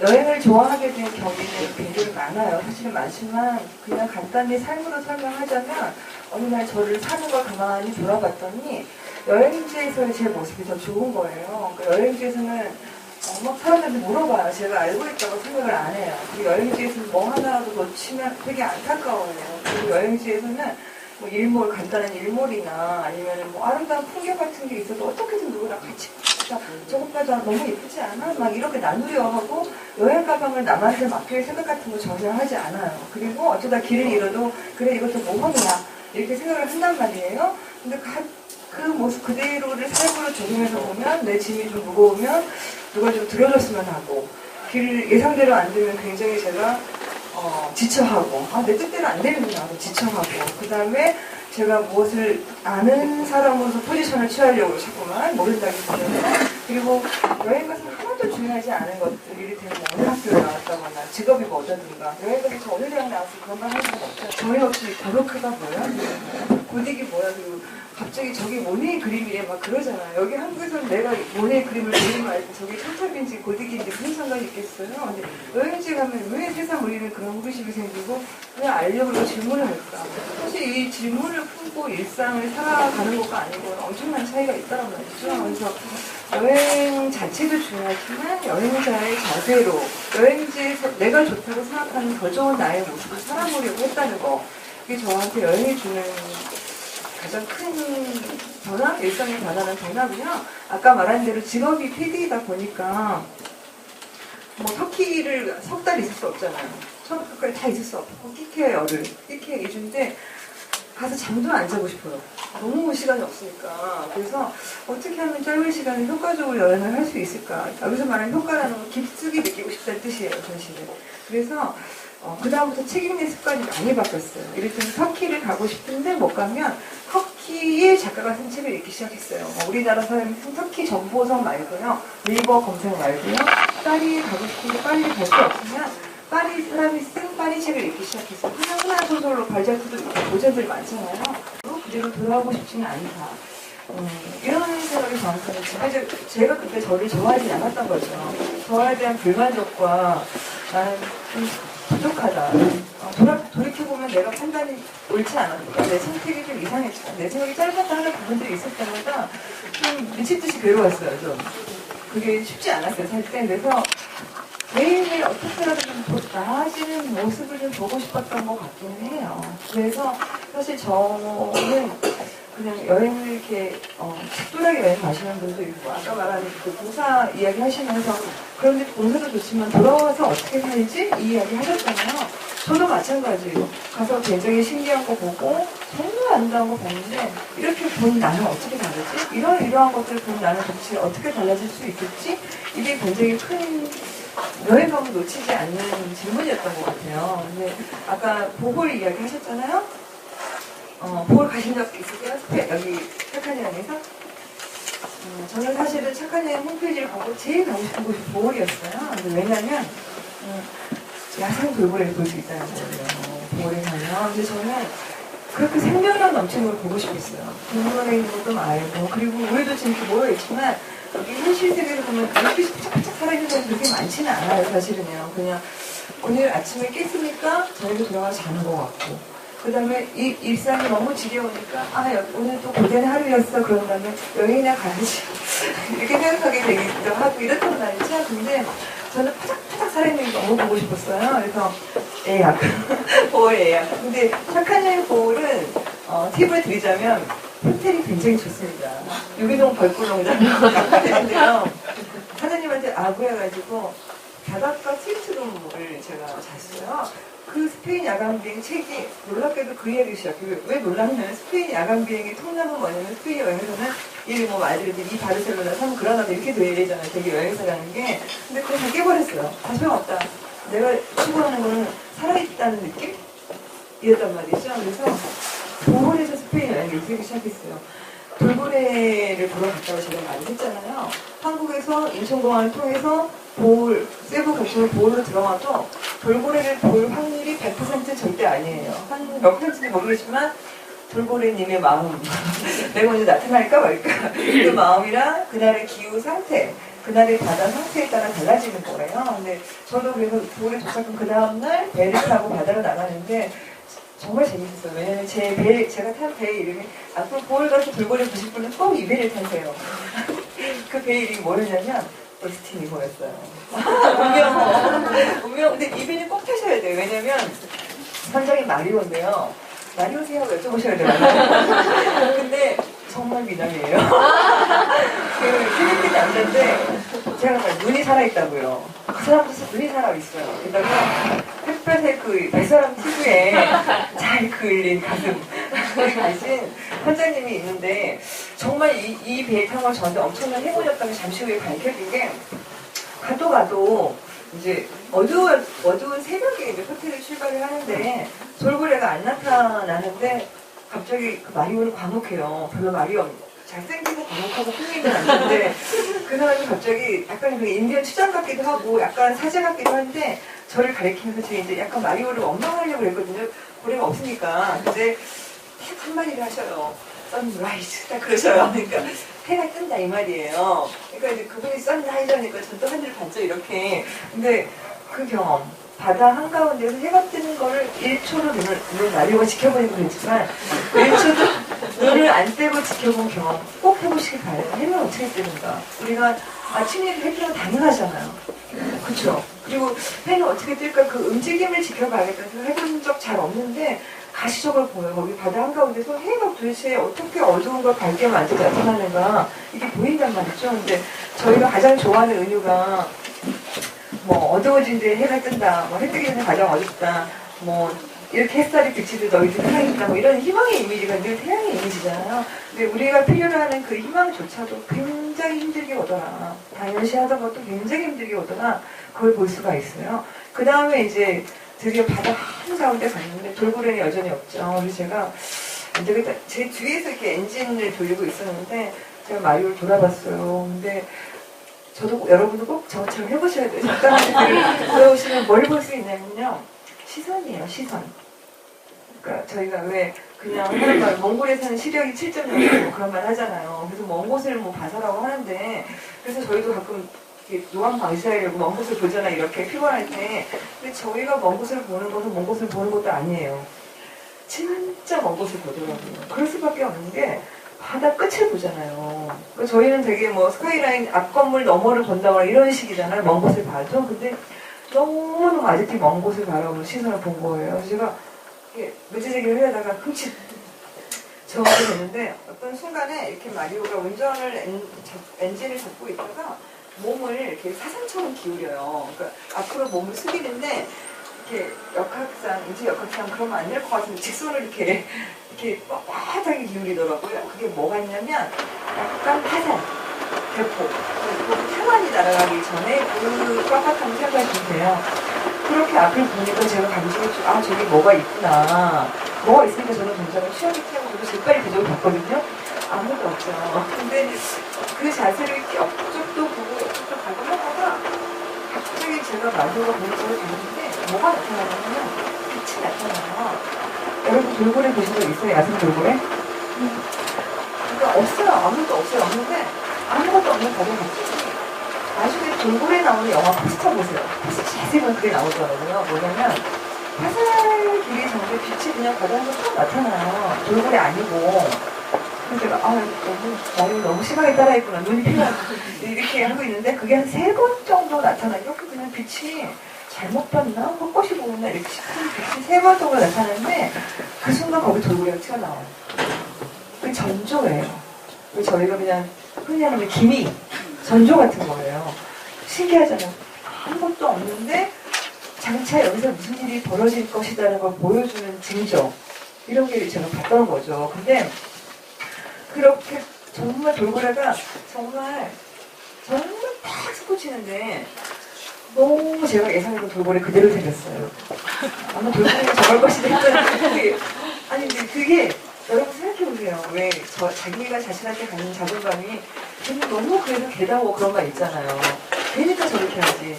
여행을 좋아하게 된 경위는 굉장히 많아요. 사실은 많지만 그냥 간단히 삶으로 설명하자면 어느 날 저를 사는 걸 가만히 돌아봤더니 여행지에서의 제 모습이 더 좋은 거예요. 그러니까 여행지에서는 막 사람들한테 물어봐요. 제가 알고 있다고 생각을 안 해요. 그리고 여행지에서는 뭐 하나라도 놓치면 되게 안타까워요. 그리고 여행지에서는 뭐 일몰, 간단한 일몰이나 아니면 뭐 아름다운 풍경 같은 게 있어도 어떻게든 누구랑 같이 저것보다 너무 예쁘지 않아? 막 이렇게 나누려 하고 여행 가방을 남한테 맡길 생각 같은 거 전혀 하지 않아요. 그리고 어쩌다 길을 잃어도 그래 이것도 모험이야 이렇게 생각을 한단 말이에요. 근데 그 모습 그대로를 삶으로 적용해서 보면 내 짐이 좀 무거우면 누가 좀 들어줬으면 하고 길 예상대로 안 되면 굉장히 제가 지쳐하고 내 뜻대로 안 되는구나 하고 지쳐하고 그 다음에 제가 무엇을 아는 사람으로서 포지션을 취하려고 자꾸만 모른다기보다는 그리고 여행 가서 하나도 중요하지 않은 것들 이를테면 어느 학교를 나왔다거나 직업이 뭐다든가 여행 가서 저 어느 대학 나와서 그런 걸 할 수가 없잖아요. 저희 없이 고로크가 뭐야? 고딕이 뭐야? 그리고 갑자기 저기 모네이 그림이래 막 그러잖아요. 여기 한국에서는 내가 모네이 그림을 그리면 알고 저게 천탑인지 고딕인지 무슨 상관이 있겠어요? 근데 여행지에 가면 왜 세상 우리는 그런 호기심이 생기고 왜 알려고 질문을 할까? 사실 이 질문을 품고 일상을 살아가는 것과 아니고는 엄청난 차이가 있다는 말이죠. 그래서 여행 자체도 중요하지만 여행자의 자세로 여행지에서 내가 좋다고 생각하는 더 좋은 나의 모습을 살아보려고 했다는 거 이게 저한테 여행이 주는 가장 큰 변화, 일상의 변화는 변화고요. 아까 말한 대로 직업이 PD이다 보니까 뭐 터키를 석 달 있을 수 없잖아요. 처음부터까지 다 있을 수 없고 끼케 열흘, 끼케 2주인데 가서 잠도 안 자고 싶어요. 너무 시간이 없으니까. 그래서 어떻게 하면 짧은 시간에 효과적으로 여행을 할 수 있을까. 여기서 말하는 효과라는 건 깊숙이 느끼고 싶다는 뜻이에요, 전시는. 그래서 그 다음부터 책 읽는 습관이 많이 바뀌었어요. 이를테면 터키를 가고 싶은데 못 가면 터키의 작가가 쓴 책을 읽기 시작했어요. 우리나라 사람이 쓴 터키 정보성 말고요. 네이버 검색 말고요. 파리에 가고 싶은데 파리를 갈 수 없으면 파리 사람이 쓴 파리 책을 읽기 시작했어요. 그냥 흔한 소설로 발자국도 있고 고전들이 많잖아요. 그대로 돌아가고 싶지는 않다. 이런 생각이 저한테는 제가 그때 저를 좋아하지 않았던 거죠. 저에 대한 불만족과 나는 좀 부족하다. 돌이켜보면 내가 판단이 옳지 않았다. 내 선택이 좀 이상했다. 내 생각이 짧았다 하는 부분들이 있을 때마다 좀 미친듯이 괴로웠어요. 좀. 그게 쉽지 않았어요. 살 때. 그래서 매일매일 어떻게라도 좀 더 나아지는 모습을 좀 보고 싶었던 것 같기는 해요. 그래서 사실 저는 그냥 여행을 이렇게 특별하게 여행 가시는 분도 있고 아까 말하는 그 봉사 이야기 하시면서 그런데 봉사도 좋지만 돌아와서 어떻게 살지? 이 이야기 하셨잖아요. 저도 마찬가지예요. 가서 굉장히 신기한 거 보고 정말 아름다운 거 보는데 이렇게 본 나는 어떻게 다르지? 이러한 것들을 본 나는 도대체 어떻게 달라질 수 있을지? 이게 굉장히 큰 여행 가면 놓치지 않는 질문이었던 것 같아요. 근데 아까 보홀 이야기 하셨잖아요. 보홀 가신 적 있으세요? 여기 착한 여행에서? 저는 사실은 착한 여행 홈페이지를 보고 제일 가고 싶은 곳이 보홀이었어요. 왜냐면 야생 돌고래를 볼 수 있다는 거예요. 보홀에 가면. 근데 저는 그렇게 생명력 넘치는 걸 보고 싶었어요. 동물원에 있는 것도 알고 그리고 우리도 지금 이렇게 모여있지만 여기 현실 세계를 보면 그렇게 착착 살아있는 사람이 그렇게 많지는 않아요. 사실은요. 그냥 오늘 아침에 깼으니까 저희도 돌아가서 자는 것 같고 그 다음에 이 일상이 너무 지겨우니까 오늘 또 고된 하루였어. 그런 다음에 여행이나 가야지 이렇게 생각하게 되기도 하고 이렇단 말이죠. 근데 저는 파닥파닥 살아있는 게 너무 보고 싶었어요. 그래서 예약 보홀 예약. 근데 착한 여행 보홀은 팁을 드리자면 호텔이 굉장히 좋습니다. 유기농 벌꿀농장이라고 되는데요. 사장님한테 아부해가지고 바닷가 스위트룸을 제가 잤어요. 그 스페인 야간비행 책이 놀랍게도 그 이야기 시작해요. 왜 놀랍냐면 스페인 야간비행의 통념은 뭐냐면 스페인 여행에서는 뭐 말들이 이 바르셀로나 섬 그라나다 이렇게 되잖아요. 되게 여행사라는 게. 근데 그걸 다 깨버렸어요. 다 소용없다. 내가 추구하는 거는 살아있다는 느낌? 이었단 말이죠. 그래서 보홀에서 스페인 여행을 쓰기 시작했어요. 돌고래를 보러 갔다고 제가 많이 했잖아요. 한국에서 인천공항을 통해서 세부 고속으로 보홀로 들어가도 돌고래를 볼 확률이 100% 절대 아니에요. 한 몇 %인지 모르겠지만 돌고래님의 마음 내가 언제 나타날까 말까 그 마음이랑 그날의 기후 상태 그날의 바다 상태에 따라 달라지는 거예요. 근데 저도 그래서 돌에 도착한 그 다음날 배를 타고 바다로 나가는데 정말 재밌었어요. 왜냐면 제가 탄 배 이름이 앞으로 보을 가서 돌고래 보실 분은 꼭 이 배를 타세요. 그 배 이름이 뭐였냐면 데스티니호였어요. 운명. 근데 이 배는 꼭 타셔야 돼요. 왜냐면 선장이 마리오인데요. 마리오세요 여쭤보셔야 돼요. 근데 정말 미남이에요. 그 필리핀 남자인데 제가 눈이 살아있다고요. 그 사람도 눈이 살아있어요. 게다가 햇볕에 그 뱃사람 피부에 잘 그을린 가슴 가진 선장님이 있는데 정말 이 배에 타고 저한테 엄청난 행운이었다는 게 잠시 후에 밝혀진 게 가도 이제 어두운 새벽에 이제 호텔을 출발을 하는데 돌고래가 안 나타나는데 갑자기 그 마리오는 과묵해요. 별로 마리오 잘생기고 과묵하고 풍미는 않는데 그 사람이 갑자기 약간 그 인디언 추장 같기도 하고 약간 사제 같기도 한데 저를 가리키면서 제가 이제 약간 마리오를 원망하려고 그랬거든요. 고래가 없으니까. 근데 딱 한마디를 하셔요. 선라이즈 딱 그러셔요. 그러니까 해가 뜬다 이 말이에요. 그러니까 이제 그분이 선라이즈 하니까 전 또 하늘을 반짝 이렇게. 근데 그 경험 바다 한가운데서 해가 뜨는 거를 1초로 물론 마리오가 지켜보니까 그랬지만 1초도 눈을 안 떼고 지켜본 경험 꼭 해보시길 바래요. 해는 어떻게 뜨는가. 우리가 아침에 해 뜨면 당연하잖아요. 그렇죠. 그리고 해는 어떻게 뜰까 그 움직임을 지켜봐야겠다. 해본 적 잘 없는데 가시적으로 보여요. 거기 바다 한가운데서 해가 도대체 어떻게 어두운 걸 밝게 만들어 나타나는가 이게 보인단 말이죠. 근데 저희가 가장 좋아하는 은유가 뭐 어두워진데 해가 뜬다, 뭐 해 뜨기 전에 가장 어둡다, 뭐 이렇게 햇살이 비치듯 너희들 태양이다, 뭐 이런 희망의 이미지가 늘 태양의 이미지잖아요. 근데 우리가 필요로 하는 그 희망조차도 굉장히 힘들게 오더라. 당연시 하던 것도 굉장히 힘들게 오더라. 그걸 볼 수가 있어요. 그 다음에 이제 드디어 바다 한가운데 갔는데 돌고래는 여전히 없죠. 그래서 제가 안 되겠다. 제 뒤에서 이렇게 엔진을 돌리고 있었는데 제가 마리오를 돌아봤어요. 근데 저도 여러분도 꼭 저처럼 해보셔야 돼요. 잠깐 돌아오시면 뭘 볼 수 있냐면요. 시선이에요, 시선. 그러니까 저희가 왜 그냥 하는 말, 몽골에 사는 시력이 7.0 뭐 그런 말 하잖아요. 그래서 먼 곳을 뭐 봐서라고 하는데, 그래서 저희도 가끔 노안 방지하려고 먼 곳을 보잖아, 이렇게 피곤할 때. 근데 저희가 먼 곳을 보는 것은 먼 곳을 보는 것도 아니에요. 진짜 먼 곳을 보더라고요. 그럴 수밖에 없는 게, 바다 끝을 보잖아요. 그러니까 저희는 되게 뭐 스카이라인 앞 건물 너머를 본다거나 이런 식이잖아요. 먼 곳을 봐도. 근데 너무너무 아직도 먼 곳을 바라보는 시선을 본 거예요. 그래서 제가 무지개를 하려다가 흠칫 정하게 됐는데 어떤 순간에 이렇게 마리오가 운전을 엔진을 잡고 있다가 몸을 이렇게 사슴처럼 기울여요. 그러니까 앞으로 몸을 숙이는데 이렇게 인지 역학상 그러면 안 될 것 같은데 직선을 이렇게 빳빳하게 기울이더라고요. 그게 뭐가 있냐면 약간 화산, 대포, 그리고 태만이 날아가기 전에 그 빳빳함을 생각해 주세요. 그렇게 앞을 보니까 제가 감정했죠. 아, 저기 뭐가 있구나. 뭐가 있으니까 저는 굉장히 취업이 태우고 저도 재빨리 그쪽을 봤거든요. 아무것도 없죠. 근데 그 자세를 옆쪽도 보고 옆쪽도 가고 하다가 갑자기 제가 마주가 보는 걸 봤는데 뭐가 나타나냐면 빛이 나타나요. 여러분 돌고래 보신 적 있어요? 야생 돌고래? 그러니까 없어요. 아무것도 없어요. 없는데 아무것도 없는 바다 갑자기 나중에 돌고래 나오는 영화 포스터 보세요. 자세히 그게 나오더라고요. 뭐냐면 화살 길이 정도의 빛이 그냥 바다에서 쭉 나타나요. 돌고래 아니고. 그래서 제가 너무 심하게 따라했구나. 눈이 피가 이렇게 하고 있는데 그게 한 3번 정도 나타나요. 이렇게 그냥 빛이 잘못 봤나? 헛것이 보였나? 이렇게 빛이 3번 정도 나타나는데 그 순간 거기 돌고래가 튀어나와요. 그게 전조예요. 저희가 그냥 흔히 하는 기미, 전조 같은 거예요. 신기하잖아요. 아무것도 없는데 장차 여기서 무슨 일이 벌어질 것이라는 걸 보여주는 징조. 이런 게 제가 봤던 거죠. 근데 그렇게 정말 돌고래가 정말 탁 스포치는데 너무 제가 예상했던 돌고래 그대로 생겼어요. 아마 돌고래가 저럴 것이다 했더니 아니 근데 그게 여러분 생각해보세요. 왜 자기가 자신한테 갖는 자존감이 걔는 너무 그래서 개다워 그런 말 있잖아요. 걔니까 저렇게 하지.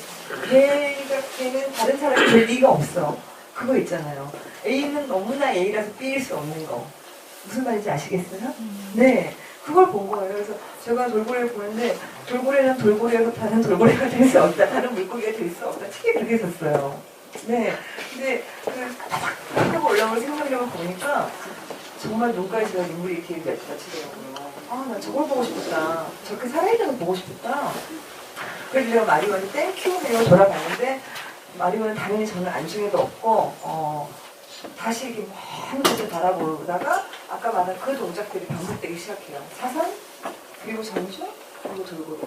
걔는 다른 사람이 될 리가 없어. 그거 있잖아요. A는 너무나 A라서 B일 수 없는 거. 무슨 말인지 아시겠어요? 네. 그걸 본 거예요. 그래서 제가 돌고래를 보는데 돌고래는 돌고래로 다른 돌고래가 될 수 없다. 다른 물고기가 될 수 없다. 책에 그렇게 썼어요. 네. 근데 그 하고 올라오는 생명력을 보니까 정말 눈까지 제가 눈물이 이렇게 맺히더라고요. 아, 나 저걸 보고 싶었다. 저렇게 살아있는 거 보고 싶었다. 그래서 제가 마리원을 땡큐 하고 돌아갔는데 마리원은 당연히 저는 안중에도 없고 다시 이렇게 먼 곳을 바라보다가 아까 말한 그 동작들이 반복되기 시작해요. 사선, 그리고 전주, 그리고 돌고래.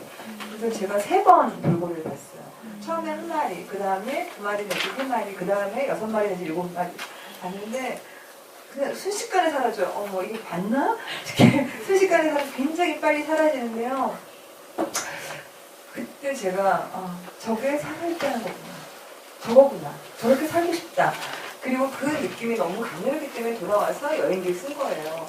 그래서 제가 3번 돌고래를 봤어요. 처음에 1마리, 그 다음에 2마리 내지 3마리, 그 다음에 6마리 내지 7마리 봤는데 그냥 순식간에 사라져요. 이게 봤나? 이렇게 순식간에 사라져 굉장히 빨리 사라지는데요. 그때 제가 저게 살아있다는 거구나. 저거구나. 저렇게 살고 싶다. 그리고 그 느낌이 너무 강렬하기 때문에 돌아와서 여행기를 쓴 거예요.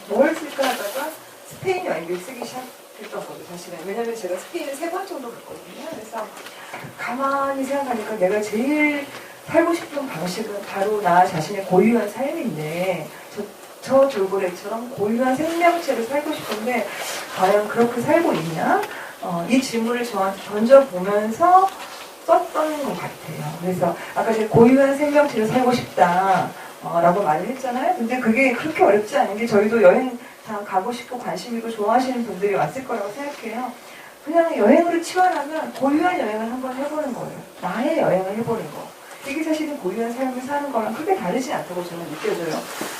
뭘 쓸까 하다가 스페인 여행기를 쓰기 시작했던 거죠, 사실은. 왜냐면 제가 스페인을 3번 정도 갔거든요. 그래서 가만히 생각하니까 내가 제일 살고 싶은 방식은 바로 나 자신의 고유한 삶인데 저 돌고래처럼 고유한 생명체를 살고 싶은데 과연 그렇게 살고 있냐? 이 질문을 저한테 던져보면서 썼던 것 같아요. 그래서 아까 제가 고유한 생명체를 살고 싶다 라고 말을 했잖아요. 근데 그게 그렇게 어렵지 않은 게 저희도 여행 다 가고 싶고 관심 있고 좋아하시는 분들이 왔을 거라고 생각해요. 그냥 여행으로 치환하면 고유한 여행을 한번 해보는 거예요. 나의 여행을 해보는 거. 이게 사실은 고유한 삶을 사는 거랑 크게 다르지 않다고 저는 느껴져요.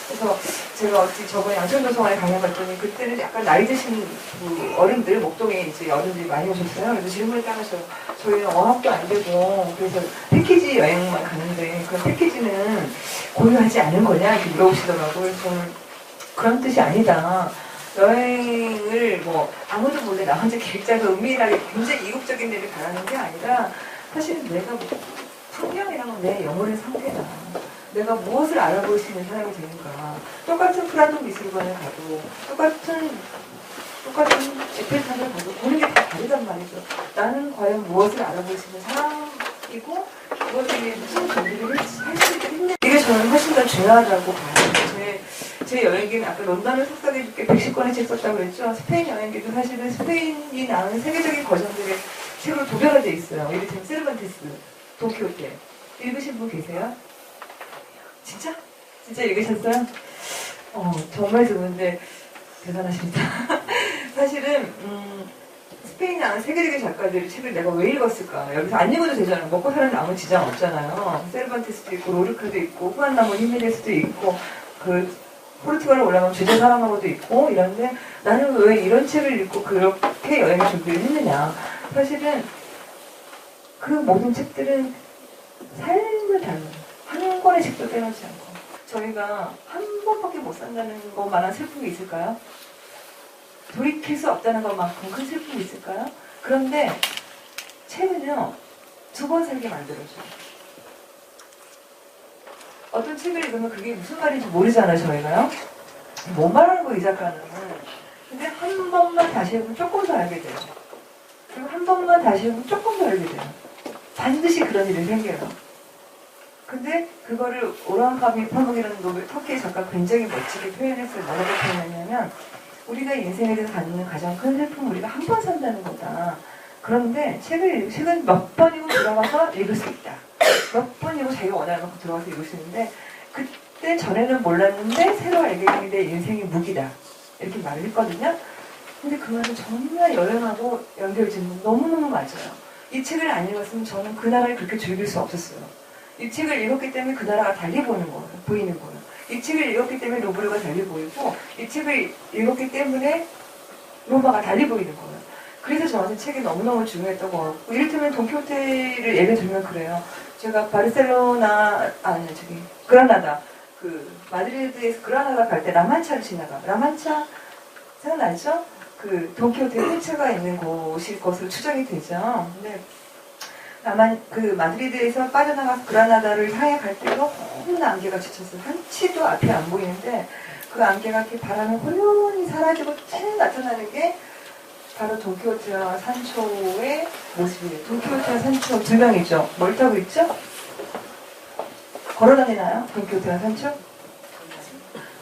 그래서 제가 저번에 양천도서관에 강연봤더니 그때는 약간 나이 드신 그 어른들, 목동에 이제 어른들이 많이 오셨어요. 그래서 질문을 따라서요. 저희는 어학도 안 되고 그래서 패키지 여행만 가는데 그런 패키지는 고유하지 않은 거냐 이렇게 물어보시더라고요. 그래서 저는 그런 뜻이 아니다. 여행을 아무도 몰래 나 혼자 계획 짜서 은밀하게 굉장히 이국적인 데를 가라는 게 아니라 사실은 내가 풍경이랑은 내 영혼의 상태다. 내가 무엇을 알아볼 수 있는 사람이 되는가. 똑같은 프라도 미술관을 가도 똑같은 에펠탑을 가도 보는 게 다 다르단 말이죠. 나는 과연 무엇을 알아볼 수 있는 사람이고 그것을 위해 무슨 준비를 할 수 있겠냐. 이게 저는 훨씬 더 중요하다고 봐요. 제 여행기는 아까 런던을 속삭여줄게 110권의 책 썼다고 그랬죠. 스페인 여행기도 사실은 스페인이 나오는 세계적인 버전들의 책으로 도배가 돼 있어요. 이를테면 세르반테스, 돈키호테. 읽으신 분 계세요? 진짜? 진짜 읽으셨어요? 정말 좋은데 대단하십니다. 사실은 스페인 나오는 세계적인 작가들의 책을 내가 왜 읽었을까? 여기서 안 읽어도 되잖아요. 먹고 사는 아무 지장 없잖아요. 세르반테스도 있고 로르카도 있고 후안 라몬 히메네스도 있고 포르투갈에 올라가면 주제 사람하고도 있고 이런데 나는 왜 이런 책을 읽고 그렇게 여행을 준비를 했느냐. 사실은 그 모든 책들은 삶을 닮은 한 권의 책도 빼놓지 않고 저희가 한 번밖에 못 산다는 것만한 슬픔이 있을까요? 돌이킬 수 없다는 것만큼 큰 슬픔이 있을까요? 그런데 책은요 2번 살게 만들어줘요. 어떤 책을 읽으면 그게 무슨 말인지 모르잖아요, 저희가요. 뭐 말하는 거, 이 작가는. 근데 한 번만 다시 해보면 조금 더 알게 돼요. 그리고 한 번만 다시 해보면 조금 더 알게 돼요. 반드시 그런 일이 생겨요. 근데 그거를 오란 파묵이라는 노벨 터키의 작가가 굉장히 멋지게 표현했어요. 뭐라고 표현했냐면 우리가 인생에 대해서 갖는 가장 큰 슬픔은 우리가 한 번 산다는 거다. 그런데 책은 몇 번이고 들어가서 읽을 수 있다. 몇 번이고 자기가 원하는 만큼 들어가서 읽을 수 있는데 그때 전에는 몰랐는데 새로 알게 된 내 인생의 무기다. 이렇게 말을 했거든요. 근데 그 말은 정말 여행하고 연결짓는 너무너무 맞아요. 이 책을 안 읽었으면 저는 그 나라를 그렇게 즐길 수 없었어요. 이 책을 읽었기 때문에 그 나라가 달리 보이는 거예요. 이 책을 읽었기 때문에 루브르가 달리 보이고 이 책을 읽었기 때문에 로마가 달리 보이는 거예요. 그래서 저한테 책이 너무너무 중요했던 것 같고 이를테면 돈키호테를 예를 들면 그래요. 제가 그라나다 마드리드에서 그라나다 갈 때 라만차를 지나가. 라만차 생각나죠? 돈키호테 홀차가 있는 곳일 것으로 추정이 되죠. 근데 마드리드에서 빠져나가서 그라나다를 향해 갈 때 너무나 안개가 지쳤어요. 한치도 앞이 안 보이는데 그 안개가 이렇게 바람에 호연히 사라지고 쭉 나타나는 게 바로 돈키호테와 산초의 모습이에요. 돈키호테와 산초 2명이죠. 뭘 타고 있죠? 걸어다니나요? 돈키호테와 산초?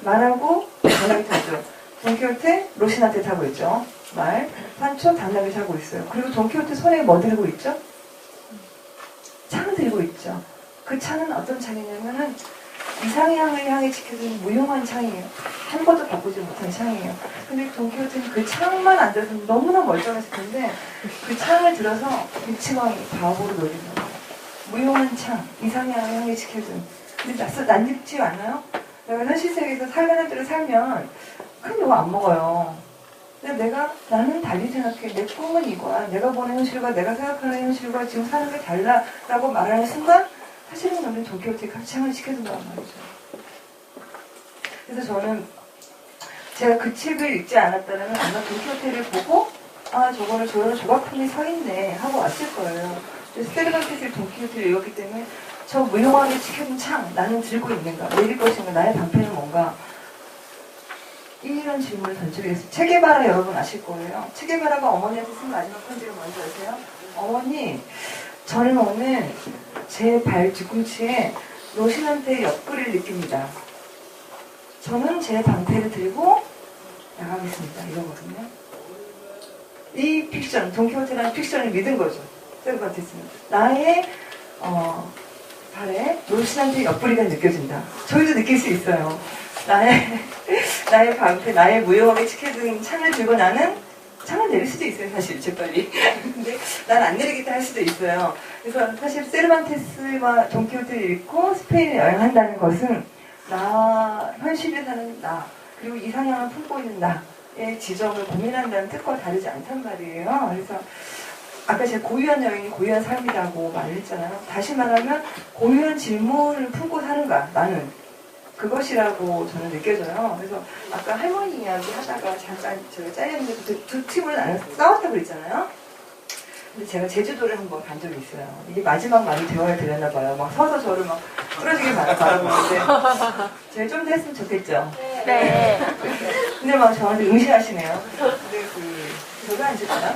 말하고 전화기 타죠. 돈키호테 로신한테 타고 있죠. 말, 산초 당나귀 타고 있어요. 그리고 돈키호테 손에 뭐 들고 있죠? 창을 들고 있죠. 그 창은 어떤 창이냐면은 이상향을 향해 지켜주는 무용한 창이에요. 한 번도 바꾸지 못한 창이에요. 근데 돈키호테는 그 창만 안 들어서 너무나 멀쩡했을 텐데 그 창을 들어서 일치왕이 바보로 노리는 거예요. 무용한 창, 이상향을 향해 지켜주는. 근데 낯익지 않아요? 내가 현실 세계에서 살만한 대로 살면 큰 욕 안 먹어요. 근데 나는 달리 생각해. 내 꿈은 이거야. 내가 보는 현실과 내가 생각하는 현실과 지금 사는 게 달라라고 말하는 순간 사실은 너는 돈키호테 창을 시켜준다는 말이죠. 그래서 저는 제가 그 책을 읽지 않았다면 아마 돈키호테를 보고 저거는 조각품이 서 있네 하고 왔을 거예요. 세르반테스의 돈키호테를 읽었기 때문에 저 무용하게 지켜준 창 나는 들고 있는가? 내릴 것인가? 나의 방패는 뭔가? 이런 질문을 던지겠습니다. 체게바라 여러분 아실 거예요. 체게바라가 어머니한테 쓴 마지막 편지가 뭔지 아세요? 어머니, 저는 오늘 제 발 뒤꿈치에 로신한테 옆구리를 느낍니다. 저는 제 방패를 들고 나가겠습니다. 이러거든요. 이 픽션, 돈키호테라는 픽션을 믿은 거죠. 세르반테스는. 나의 발에 로신한테 옆구리가 느껴진다. 저희도 느낄 수 있어요. 나의 방패, 나의 무용하게 지켜준 창을 들고 나는 창을 내릴 수도 있어요, 사실, 재빨리. 근데 난 안 내리겠다 할 수도 있어요. 그래서 사실 세르반테스와 돈키호테를 읽고 스페인에 여행한다는 것은 현실에 사는 나, 그리고 이상향을 품고 있는 나의 지점을 고민한다는 뜻과 다르지 않단 말이에요. 그래서 아까 제가 고유한 여행이 고유한 삶이라고 말했잖아요. 다시 말하면 고유한 질문을 품고 사는가, 나는. 그것이라고 저는 느껴져요. 그래서 아까 할머니 이야기 하다가 잠깐 제가 잘렸는데 두 팀을 나눠서 싸웠다고 그랬잖아요. 근데 제가 제주도를 한번 간 적이 있어요. 이게 마지막 말이 대화를 드렸나 봐요. 막 서서 저를 막 부러지게 바라보는데 제가 좀 더 했으면 좋겠죠. 네. 근데 막 저한테 응시하시네요. 근데 저가 앉을까요?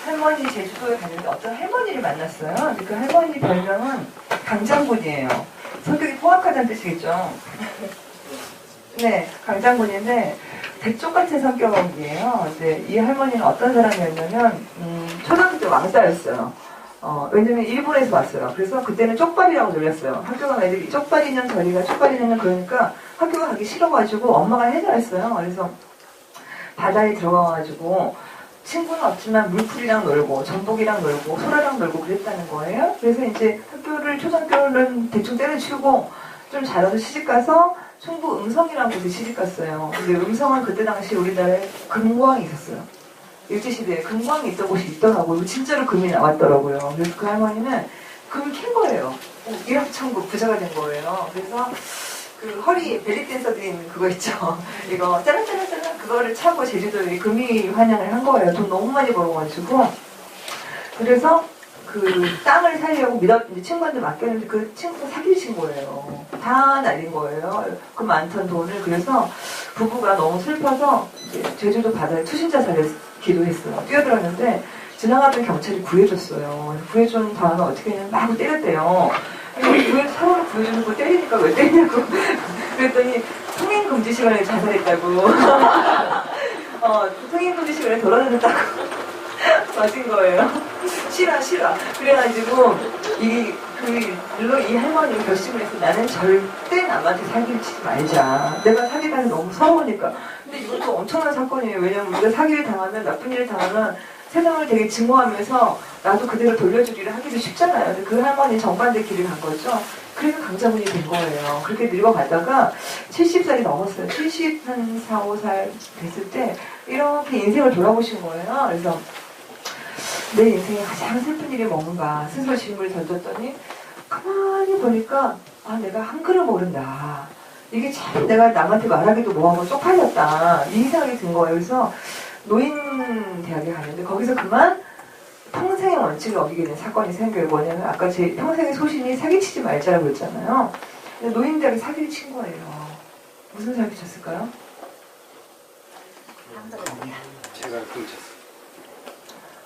할머니 제주도에 갔는데 어떤 할머니를 만났어요. 근데 그 할머니 별명은 강장군이에요. 성격이 포악하다는 뜻이겠죠. 네, 강장군인데 대쪽 같은 성격이에요. 근데 이 할머니는 어떤 사람이었냐면 초등학교 때 왕따였어요. 왜냐면 일본에서 왔어요. 그래서 그때는 쪽발이라고 놀렸어요. 학교 가면 애들이 쪽발이년 저리가 쪽발이년 그러니까 학교가 가기 싫어가지고 엄마가 해결했어요. 그래서 바다에 들어가가지고 친구는 없지만 물풀이랑 놀고 전복이랑 놀고 소라랑 놀고 그랬다는 거예요. 그래서 이제 초등학교는 대충 때려치우고 좀 잘해서 시집가서 충북 음성이라는 곳에 시집갔어요. 근데 음성은 그때 당시 우리나라에 금광이 있었어요. 일제시대에 금광이 있던 곳이 있더라고요. 진짜로 금이 나왔더라고요. 그래서 그 할머니는 금을 캔 거예요. 일확천금 부자가 된 거예요. 그래서 그 허리 벨리 댄서들인 그거 있죠. 이거 짜란짜란짜란 그거를 차고 제주도에 금이 환영을 한 거예요. 돈 너무 많이 벌어가지고. 그래서 그 땅을 살려고 친구한테 맡겼는데 그 친구가 사기친 거예요. 다 날린 거예요. 그 많던 돈을. 그래서 부부가 너무 슬퍼서 이제 제주도 바다에 투신자살을 기도했어요. 뛰어들었는데 지나가던 경찰이 구해줬어요. 구해준 다음에 어떻게 했냐면 막 때렸대요. 서로 구해주는 거 때리니까 왜 때리냐고. 그랬더니 통행금지 시간에 자살했다고. 통행금지 시간에 돌아다녔다고. 맞은 거예요. 싫어. 그래가지고, 이 할머니가 결심을 해서 나는 절대 남한테 사기를 치지 말자. 내가 사기 당하면 너무 서러우니까. 근데 이것도 엄청난 사건이에요. 왜냐면 우리가 사기를 당하면, 나쁜 일을 당하면 세상을 되게 증오하면서 나도 그대로 돌려주기를 하기도 쉽잖아요. 근데 그 할머니 정반대 길을 간 거죠. 그래서 강자분이 된 거예요. 그렇게 늙어가다가 70살이 넘었어요. 74, 5살 됐을 때 이렇게 인생을 돌아보신 거예요. 그래서 내 인생에 가장 슬픈 일이 뭔가 스스로 질문을 던졌더니 가만히 보니까 내가 한글을 모른다. 이게 참 내가 남한테 말하기도 뭐하고 쪽팔렸다. 이 생각이 든 거예요. 그래서 노인대학에 갔는데 거기서 그만 평생의 원칙을 어기게 된 사건이 생겨요. 뭐냐면 아까 제 평생의 소신이 사기치지 말자라고 했잖아요. 근데 노인대학에 사기를 친 거예요. 무슨 사기 쳤을까요? 제가 훔쳤어요.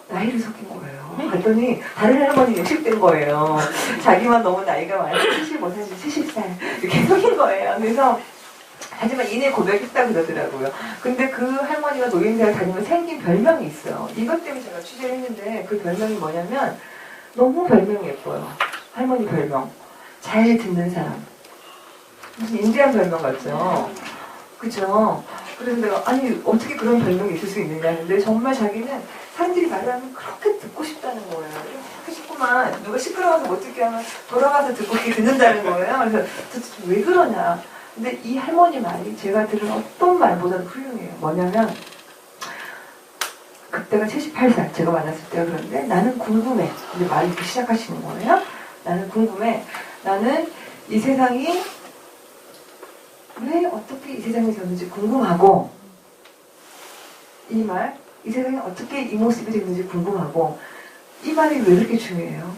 나이를 섞인 거예요. 그랬더니 다른 할머니 60된 거예요. 자기만 너무 나이가 많아서 75살, 70살 이렇게 섞인 거예요. 그래서 하지만 이내 고백했다 그러더라고요. 근데 그 할머니가 노인대학 다니면 생긴 별명이 있어요. 이것 때문에 제가 취재를 했는데 그 별명이 뭐냐면 너무 별명이 예뻐요. 할머니 별명. 잘 듣는 사람. 무슨 인디안 별명 같죠? 그죠? 그래서 내가 아니 어떻게 그런 별명이 있을 수 있느냐 근데 정말 자기는 사람들이 말하면 그렇게 듣고 싶다는 거예요. 이렇게 싶구만. 누가 시끄러워서 못 듣게 하면 돌아가서 듣고 듣는다는 거예요. 그래서 도대체 왜 그러냐. 근데 이 할머니 말이 제가 들은 어떤 말보다도 훌륭해요. 뭐냐면 그때가 78살 제가 만났을 때가 그런데 나는 궁금해. 근데 말이 이렇게 시작하시는 거예요. 나는 궁금해. 나는 이 세상이 왜 어떻게 이 세상이 되는지 궁금하고 이 말, 이 세상이 어떻게 이 모습이 되는지 궁금하고 이 말이 왜 그렇게 중요해요?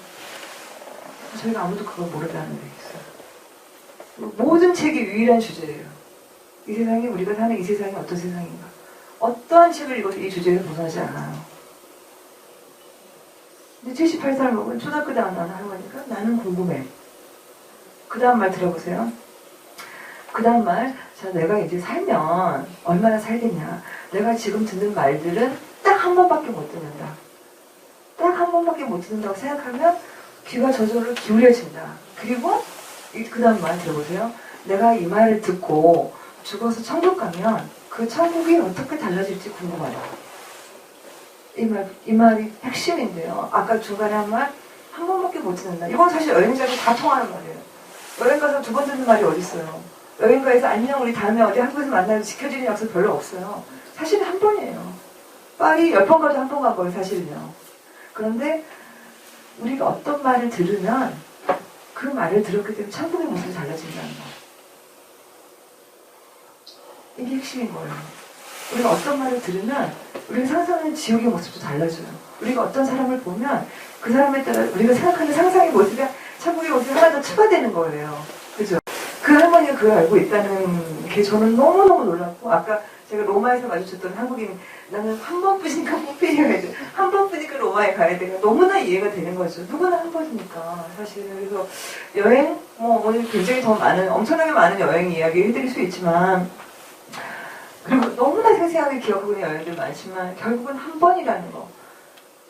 저희가 아무도 그걸 모른다는 데 있어요. 모든 책이 유일한 주제예요. 이 세상이 우리가 사는 이 세상이 어떤 세상인가. 어떠한 책을 읽어도 이 주제를 벗어나지 않아요. 근데 78살 먹은 초등학교 다니는 할머니가 나는 궁금해. 그 다음 말 들어보세요. 그 다음 말, 자, 내가 이제 살면 얼마나 살겠냐. 내가 지금 듣는 말들은 딱 한 번밖에 못 듣는다. 딱 한 번밖에 못 듣는다고 생각하면 귀가 저절로 기울여진다. 그리고 그 다음 말 들어보세요. 내가 이 말을 듣고 죽어서 천국 가면 그 천국이 어떻게 달라질지 궁금하다. 이 말이 핵심인데요. 아까 중간에 한 말, 한 번밖에 못 듣는다. 이건 사실 여행자도 다 통하는 말이에요. 여행 가서 두 번 듣는 말이 어디 있어요. 여행가에서 안녕 우리 다음에 어디 한국에서 만나서 지켜지는 약속 별로 없어요. 사실은 한 번이에요. 파리 10번 가도 한 번 간 거예요. 사실은요. 그런데 우리가 어떤 말을 들으면 그 말을 들었기 때문에 천국의 모습이 달라진다는 거. 이게 핵심인 거예요. 우리가 어떤 말을 들으면 우리가 상상하는 지옥의 모습도 달라져요. 우리가 어떤 사람을 보면 그 사람에 따라 우리가 생각하는 상상의 모습이 천국의 모습이 하나 더 추가되는 거예요. 그죠? 그 할머니가 그걸 알고 있다는 게 저는 너무너무 놀랐고 아까 제가 로마에서 마주쳤던 한국인 나는 한 번뿐이니까 포페이어야 돼. 한 번뿐이니까 로마에 가야 돼. 너무나 이해가 되는 거죠. 누구나 한 번이니까 사실은. 그래서 여행 오늘 굉장히 더 많은 엄청나게 많은 여행 이야기 해드릴 수 있지만 그리고 너무나 생생하게 기억하고 있는 여행들 많지만 결국은 한 번이라는 거.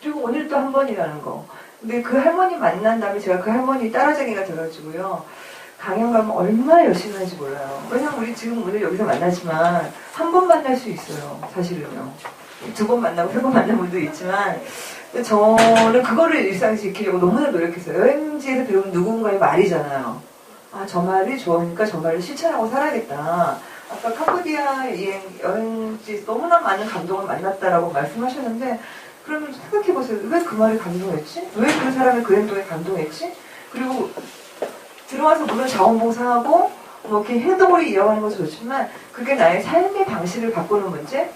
그리고 오늘 또 한 번이라는 거. 근데 그 할머니 만난 다음에 제가 그 할머니 따라쟁이가 돼가지고요. 강연 가면 얼마나 열심히 하는지 몰라요. 왜냐면 우리 지금 오늘 여기서 만나지만 한 번 만날 수 있어요. 사실은요. 두 번 만나고 세 번 만난 분도 있지만 저는 그거를 일상에 지키려고 너무나 노력했어요. 여행지에서 배운 누군가의 말이잖아요. 아, 저 말이 좋으니까 저 말을 실천하고 살아야겠다. 아까 캄보디아 여행지에서 너무나 많은 감동을 만났다라고 말씀하셨는데 그러면 생각해보세요. 왜 그 말이 감동했지? 왜 그 사람의 그 행동에 감동했지? 그리고 들어와서 물론 자원봉사하고 뭐 이렇게 행동을 이어가는 것도 좋지만 그게 나의 삶의 방식을 바꾸는 문제,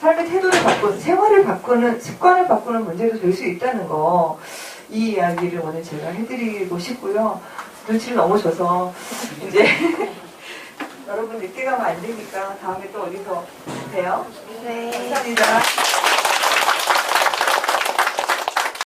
삶의 태도를 바꾸는, 생활을 바꾸는, 습관을 바꾸는 문제도 될 수 있다는 거. 이 이야기를 오늘 제가 해드리고 싶고요. 눈치를 너무 줘서 이제 여러분 늦게 가면 안 되니까 다음에 또 어디서 봬요. 네. 감사합니다.